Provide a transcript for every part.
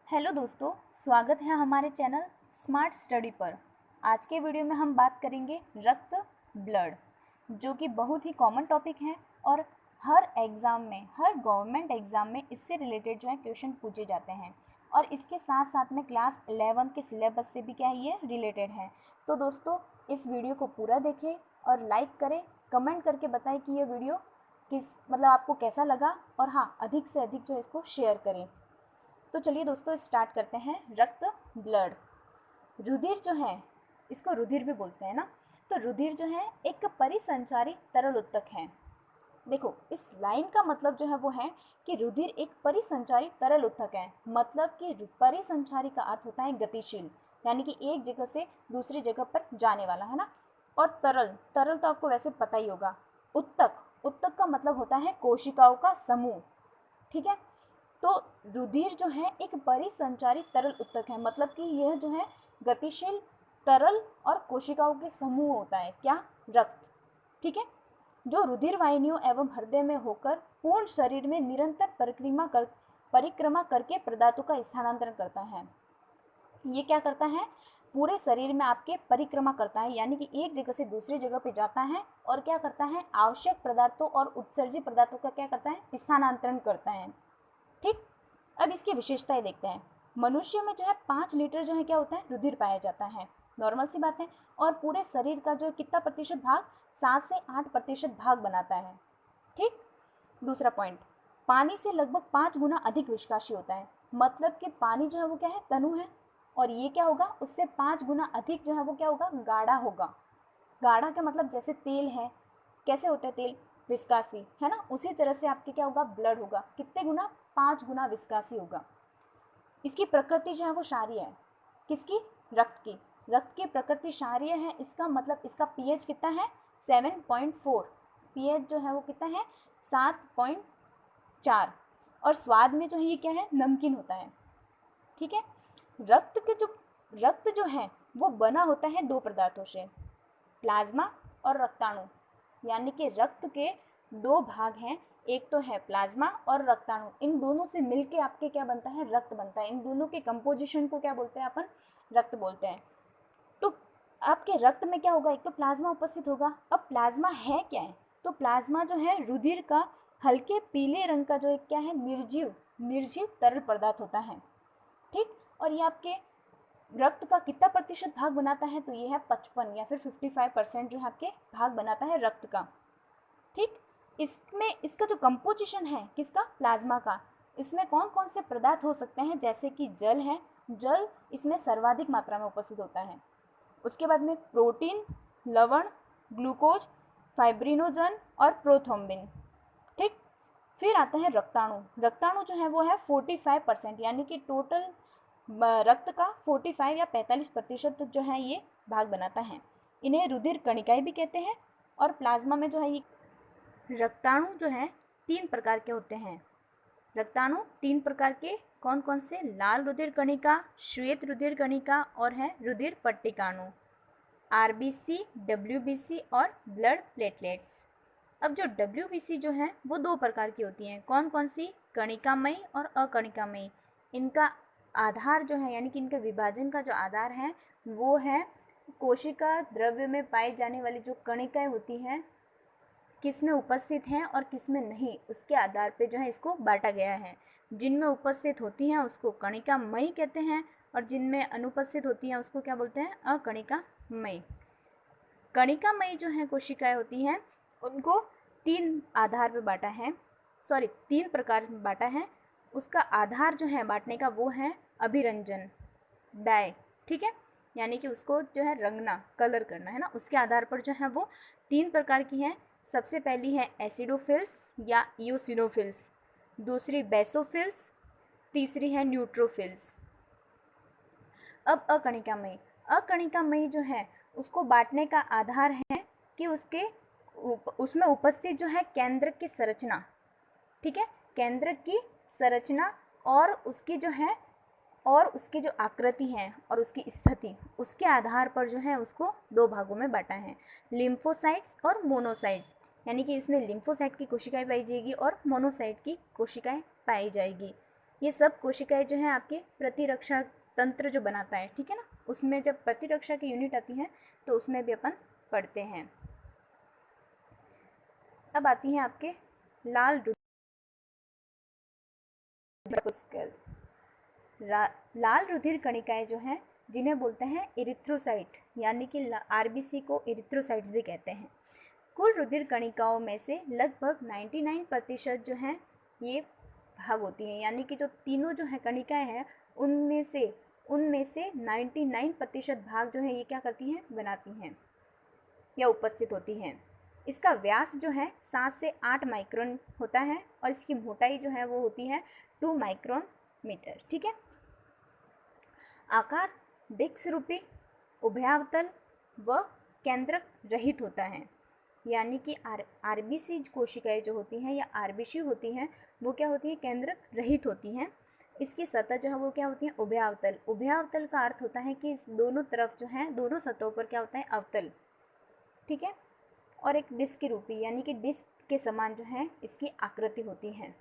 Hello दोस्तों, स्वागत है हमारे चैनल स्मार्ट स्टडी पर। आज के वीडियो में हम बात करेंगे रक्त ब्लड, जो कि बहुत ही कॉमन टॉपिक है और हर एग्ज़ाम में, हर गवर्नमेंट एग्ज़ाम में इससे रिलेटेड जो है क्वेश्चन पूछे जाते हैं और इसके साथ साथ में क्लास 11 के सिलेबस से भी क्या है ये रिलेटेड है। तो दोस्तों इस वीडियो को पूरा देखें और लाइक करें, कमेंट करके बताएं कि ये वीडियो आपको कैसा लगा और हाँ, अधिक से अधिक जो इसको शेयर करें। तो चलिए दोस्तों स्टार्ट करते हैं। रक्त ब्लड, रुधिर जो है, इसको रुधिर भी बोलते हैं ना। तो रुधिर जो है एक परिसंचारी तरल उत्तक है। देखो इस लाइन का मतलब जो है वो है कि रुधिर एक परिसंचारी तरल उत्तक है। मतलब कि परिसंचारी का अर्थ होता है गतिशील, यानी कि एक जगह से दूसरी जगह पर जाने वाला, है ना। और तरल, तरल तो आपको वैसे पता ही होगा। उत्तक, उत्तक का मतलब होता है कोशिकाओं का समूह, ठीक है। तो रुधिर जो है एक परिसंचारी तरल उत्तक है, मतलब कि यह जो है गतिशील तरल और कोशिकाओं के समूह होता है, क्या, रक्त, ठीक है। जो रुधिर वाहिनियों एवं हृदय में होकर पूर्ण शरीर में निरंतर परिक्रमा करके पदार्थों का स्थानांतरण करता है। ये क्या करता है, पूरे शरीर में आपके परिक्रमा करता है, यानी कि एक जगह से दूसरी जगह पे जाता है और क्या करता है, आवश्यक पदार्थों और उत्सर्जित पदार्थों का क्या करता है, स्थानांतरण करता है, ठीक। अब इसकी विशेषताएं देखते हैं। मनुष्य में जो है 5 लीटर जो है क्या होता है, रुधिर पाया जाता है, नॉर्मल सी बात है। और पूरे शरीर का जो कितना प्रतिशत भाग, 7 से 8% भाग बनाता है, ठीक। दूसरा पॉइंट, पानी से लगभग 5 गुना अधिक विष्काशी होता है। मतलब कि पानी जो है वो क्या है, तनु है, और ये क्या होगा, उससे 5 गुना अधिक जो है वो क्या होगा, गाढ़ा होगा। गाढ़ा का मतलब जैसे तेल है, कैसे होता है तेल, विस्कासी, है ना। उसी तरह से आपके क्या होगा, ब्लड होगा, कितने गुना, 5 गुना विस्कासी होगा। इसकी प्रकृति जो है वो क्षारीय है, किसकी, रक्त की। रक्त की प्रकृति क्षारीय है, इसका मतलब इसका पीएच कितना है, 7.4। पीएच जो है वो कितना है, 7.4। और स्वाद में जो है ये क्या है, नमकीन होता है, ठीक है। रक्त जो है वो बना होता है 2 पदार्थों से, प्लाज्मा और रक्ताणु। यानी कि रक्त के 2 भाग हैं, एक तो है प्लाज्मा और रक्ताणु। इन दोनों से मिलके आपके क्या बनता है, रक्त बनता है। इन दोनों के कंपोजिशन को क्या बोलते हैं अपन, रक्त बोलते हैं। तो आपके रक्त में क्या होगा, एक तो प्लाज्मा उपस्थित होगा। अब प्लाज्मा है क्या है, तो प्लाज्मा जो है रुधिर का हल्के पीले रंग का जो एक क्या है, निर्जीव तरल पदार्थ होता है, ठीक। और ये आपके रक्त का कितना प्रतिशत भाग बनाता है, तो ये है 55 या फिर 55% जो है आपके भाग बनाता है रक्त का, ठीक। इसमें इसका जो कंपोजिशन है किसका, प्लाज्मा का, इसमें कौन कौन से पदार्थ हो सकते हैं, जैसे कि जल है, जल इसमें सर्वाधिक मात्रा में उपस्थित होता है। उसके बाद में प्रोटीन, लवण, ग्लूकोज, फाइब्रिनोजन और प्रोथ्रोम्बिन, ठीक। फिर आता है रक्ताणु। रक्ताणु जो है वो है 45%, यानी कि टोटल रक्त का 45 या 45% जो है ये भाग बनाता है। इन्हें रुधिर कणिकाएं भी कहते हैं। और प्लाज्मा में जो है ये रक्ताणु जो है 3 प्रकार के होते हैं। रक्ताणु 3 प्रकार के कौन कौन से, लाल रुधिर कणिका, श्वेत रुधिर कणिका और है रुधिर पट्टिकाणु, आरबीसी, डब्ल्यूबीसी और ब्लड प्लेटलेट्स। अब जो डब्ल्यूबीसी जो है वो 2 प्रकार की होती हैं, कौन कौन सी, कणिकामयी और अकणिकामयी। इनका आधार जो है, यानी कि इनके विभाजन का जो आधार है वो है कोशिका द्रव्य में पाई जाने वाली जो कणिकाएं होती हैं, किस में उपस्थित हैं और किस में नहीं, उसके आधार पे जो है इसको बांटा गया है। जिनमें उपस्थित होती हैं उसको कणिकामयी कहते हैं और जिनमें अनुपस्थित होती हैं उसको क्या बोलते हैं, अकणिकामयी। कणिकामयी जो है कोशिकाएं होती हैं उनको 3 आधार पे बांटा है, 3 प्रकार में बांटा है। उसका आधार जो है बांटने का वो है अभिरंजन, डाई, ठीक है, यानी कि उसको जो है रंगना, कलर करना, है ना। उसके आधार पर जो है वो 3 प्रकार की है। सबसे पहली है एसिडोफिल्स या इओसिनोफिल्स, दूसरी बेसोफिल्स, तीसरी है न्यूट्रोफिल्स। अब अकणिकामयी, अकणिकामयी जो है उसको बांटने का आधार है कि उसमें उपस्थित जो है केंद्र की संरचना, ठीक है, केंद्र की संरचना और उसकी जो है, और उसकी जो आकृति है और उसकी स्थिति, उसके आधार पर जो है उसको 2 भागों में बांटा है, लिम्फोसाइट्स और मोनोसाइट। यानी कि इसमें लिम्फोसाइट की कोशिकाएं पाई जाएगी और मोनोसाइट की कोशिकाएं पाई जाएगी। ये सब कोशिकाएं जो है आपके प्रतिरक्षा तंत्र जो बनाता है, ठीक है ना, उसमें जब प्रतिरक्षा की यूनिट आती है तो उसमें भी अपन पढ़ते हैं। अब आती हैं आपके लाल रुधिर। लाल रुधिर कणिकाएं जो हैं जिन्हें बोलते हैं इरिथ्रोसाइट, यानी कि आरबीसी को इरिथ्रोसाइट्स भी कहते हैं। कुल रुधिर कणिकाओं में से लगभग 99% जो हैं ये भाग होती हैं, यानी कि जो तीनों जो है कणिकाएं हैं उनमें से 99% भाग जो है ये क्या करती हैं, बनाती हैं या उपस्थित होती हैं। इसका व्यास जो है 7 से 8 माइक्रोन होता है और इसकी मोटाई जो है वो होती है 2 माइक्रोन मीटर, ठीक है। आकार डिस्क रूपी, उभयावतल व केंद्रक रहित होता है, यानी कि आरबीसी कोशिकाएं जो होती हैं या आरबीसी होती हैं वो क्या होती है, केंद्रक रहित होती हैं। इसकी सतह जो है वो क्या होती है, उभयावतल। उभयावतल का अर्थ होता है कि इस दोनों तरफ जो है, दोनों सतहों पर क्या होता है, अवतल, ठीक है। और एक डिस्क रूपी, यानी कि डिस्क के समान जो है इसकी आकृति होती है।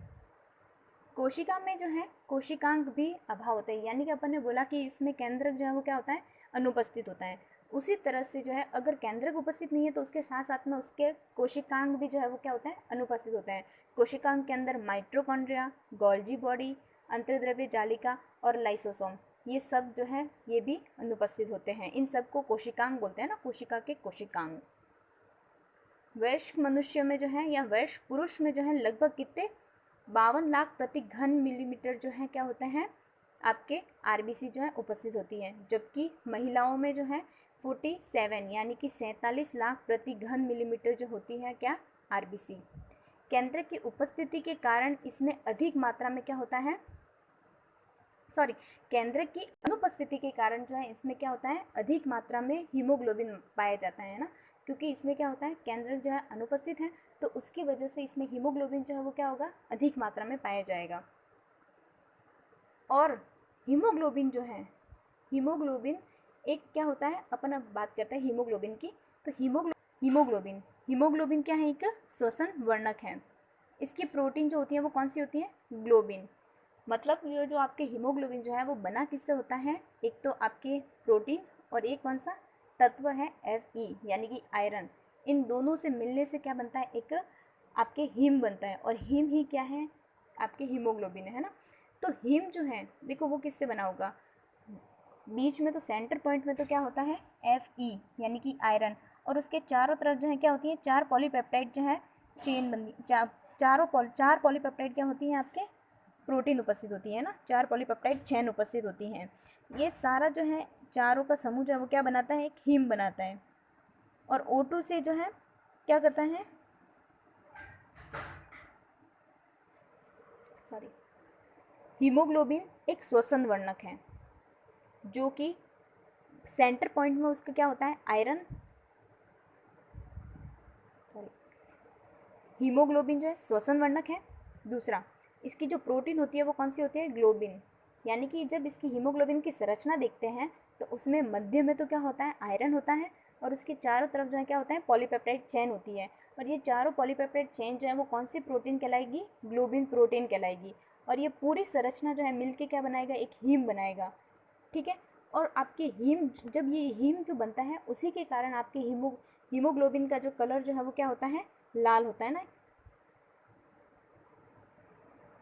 कोशिका में जो है कोशिकांग भी अभाव होता है, यानी कि अपन ने बोला कि इसमें केंद्रक जो है वो क्या होता है, अनुपस्थित होता है। उसी तरह से जो है अगर केंद्रक उपस्थित नहीं है तो उसके साथ साथ में उसके कोशिकांग भी जो है वो क्या होता है, अनुपस्थित होता है। कोशिकांग के अंदर माइटोकॉन्ड्रिया, गोल्जी बॉडी, अंतर्द्रव्य जालिका और लाइसोसोम, ये सब जो है ये भी अनुपस्थित होते हैं। इन सब को कोशिकांग बोलते हैं ना, कोशिका के कोशिकांग। वयस्क मनुष्य में जो है या वयस्क पुरुष में जो है लगभग कितने 52 लाख प्रति घन मिलीमीटर जो है क्या होते हैं, आपके आरबीसी जो है उपस्थित होती है। जबकि महिलाओं में जो है 47 यानी कि 47 लाख प्रति घन मिलीमीटर जो होती है क्या, आरबीसी। केंद्र की उपस्थिति के कारण इसमें अधिक मात्रा में क्या होता है, केंद्र की अनुपस्थिति के कारण जो है इसमें क्या होता है, अधिक मात्रा में हीमोग्लोबिन पाया जाता है ना, क्योंकि इसमें क्या होता है, केंद्रक जो है अनुपस्थित है तो उसकी वजह से इसमें हीमोग्लोबिन जो है वो क्या होगा, अधिक मात्रा में पाया जाएगा। और हीमोग्लोबिन जो है, हीमोग्लोबिन एक क्या होता है, अपन अब बात करते हैं हीमोग्लोबिन की। तो हीमोग्लोबिन क्या है, एक श्वसन वर्णक है। इसकी प्रोटीन जो होती है वो कौन सी होती है, ग्लोबिन। मतलब ये जो आपके हीमोग्लोबिन जो है वो बना किससे होता है, एक तो आपके प्रोटीन और एक कौन सा तत्व है, Fe यानी कि आयरन। इन दोनों से मिलने से क्या बनता है, एक आपके हीम बनता है, और हीम ही क्या है, आपके हीमोग्लोबिन है ना। तो हीम जो है देखो वो किससे बना होगा, बीच में तो सेंटर पॉइंट में तो क्या होता है, Fe यानी कि आयरन, और उसके चारों तरफ जो है क्या होती है, 4 पॉलीपेप्टाइड जो है चेन बनती, चार पॉलीपेप्टाइड क्या होती है, आपके प्रोटीन उपस्थित होती है ना, 4 पॉलीपेप्टाइड चेन उपस्थित होती हैं। ये सारा जो है चारों का समूह जो है वो क्या बनाता है, एक हीम बनाता है। और O2 से जो है क्या करता है, हीमोग्लोबिन एक श्वसन वर्णक है, जो कि सेंटर पॉइंट में उसका क्या होता है, आयरन, हीमोग्लोबिन जो है श्वसन वर्णक है। दूसरा, इसकी जो प्रोटीन होती है वो कौन सी होती है, ग्लोबिन। यानी कि जब इसकी हीमोग्लोबिन की संरचना देखते हैं तो उसमें मध्य में तो क्या होता है, आयरन होता है, और उसके चारों तरफ जो है क्या होता है, पॉलीपेप्टाइड चेन होती है। और ये चारों पॉलीपेप्टाइड चेन जो है वो कौन सी प्रोटीन कहलाएगी, ग्लोबिन प्रोटीन कहलाएगी। और ये पूरी संरचना जो है मिलके क्या बनाएगा, एक हीम बनाएगा, ठीक है। और आपके हीम, जब ये हीम जो बनता है उसी के कारण आपके हीमोग्लोबिन का जो कलर जो है वो क्या होता है, लाल होता है ना,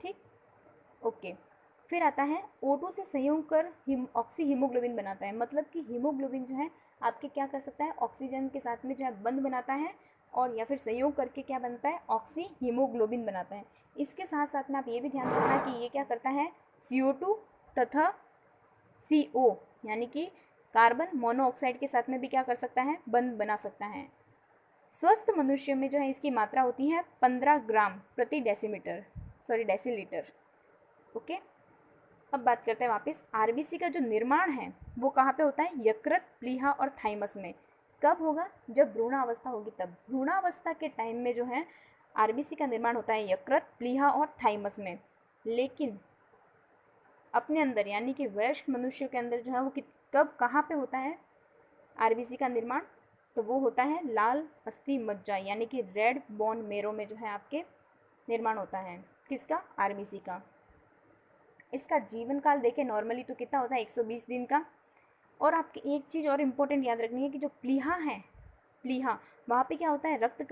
ठीक, ओके। फिर आता है O2 से संयोग कर ऑक्सी हीमोग्लोबिन बनाता है। मतलब कि हीमोग्लोबिन जो है आपके क्या कर सकता है, ऑक्सीजन के साथ में जो है बंध बनाता है, और या फिर संयोग करके क्या बनता है, ऑक्सी हीमोग्लोबिन बनाता है। इसके साथ साथ में आप ये भी ध्यान रखना कि ये क्या करता है, CO2 तथा CO यानी कि कार्बन मोनोऑक्साइड के साथ में भी क्या कर सकता है, बंध बना सकता है। स्वस्थ मनुष्य में जो है इसकी मात्रा होती है 15 ग्राम प्रति डेसीलीटर, ओके। अब बात करते हैं वापस, आरबीसी का जो निर्माण है वो कहाँ पे होता है, यकृत, प्लीहा और थाइमस में। कब होगा, जब भ्रूणावस्था होगी तब। भ्रूणावस्था के टाइम में जो है आरबीसी का निर्माण होता है यकृत, प्लीहा और थाइमस में। लेकिन अपने अंदर यानी कि वयस्क मनुष्य के अंदर जो है वो कब कहाँ पे होता है आरबीसी का निर्माण, तो वो होता है लाल अस्थि मज्जा यानी कि रेड बोन मेरो में जो है आपके निर्माण होता है, किसका, आरबीसी का। इसका जीवन काल देखें नॉर्मली तो कितना होता है 120 दिन का। और आपकी एक चीज़ और इम्पोर्टेंट याद रखनी है कि जो प्लीहा है, प्लीहा, वहाँ पे क्या होता है, रक्त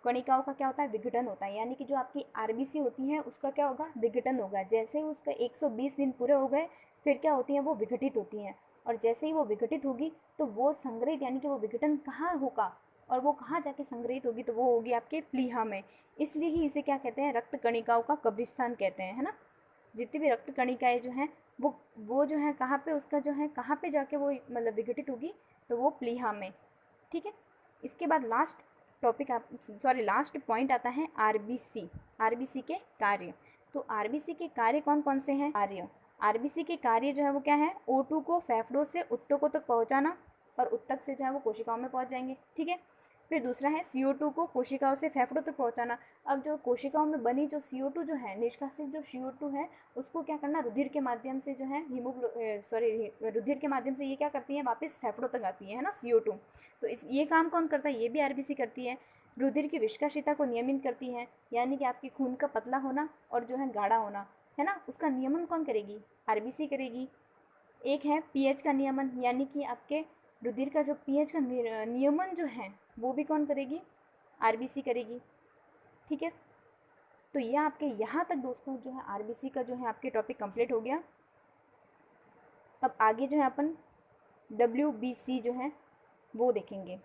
कणिकाओं का क्या होता है, विघटन होता है। यानी कि जो आपकी आरबीसी होती है उसका क्या होगा, विघटन होगा। जैसे ही उसका 120 दिन पूरे हो गए फिर क्या होती हैं, वो विघटित होती हैं। और जैसे ही वो विघटित होगी तो वो संग्रहित, यानी कि वो विघटन कहाँ होगा और वो कहाँ जाके संग्रहित होगी, तो वो होगी आपके प्लीहा में। इसलिए ही इसे क्या कहते हैं, रक्त कणिकाओं का कब्रिस्तान कहते हैं, है ना। जितनी भी रक्त कणिकाएं जो हैं वो जो है कहाँ पे, उसका जो है कहाँ पे जाके वो मतलब विघटित होगी, तो वो प्लीहा में। ठीक है। इसके बाद लास्ट पॉइंट आता है आरबीसी। आरबीसी के कार्य। तो आरबीसी के कार्य कौन कौन से हैं, आरबीसी के कार्य जो है वो क्या है, O2 को फेफड़ों से उत्तकों तक पहुंचाना और उत्तक से जो है वो कोशिकाओं में पहुंच जाएंगे। ठीक है। फिर दूसरा है CO2 को कोशिकाओं से फेफड़ों तक पहुंचाना। अब जो कोशिकाओं में बनी जो CO2 जो है, निष्कासित जो CO2 है, उसको क्या करना, रुधिर के माध्यम से जो है रुधिर के माध्यम से ये क्या करती है, वापस फेफड़ों तक आती है ना CO2। तो ये काम कौन करता है, ये भी आरबीसी करती है। रुधिर की विस्कासिता को नियमित करती है, यानी कि आपकी खून का पतला होना और जो है गाढ़ा होना, है ना, उसका नियमन कौन करेगी, आरबीसी करेगी। एक है पीएच का नियमन, यानी कि आपके रुधिर का जो पीएच का नियमन जो है वो भी कौन करेगी, आरबीसी करेगी। ठीक है। तो ये आपके यहाँ तक दोस्तों जो है आरबीसी का जो है आपके टॉपिक कंप्लीट हो गया। अब आगे जो है अपन WBC जो है वो देखेंगे।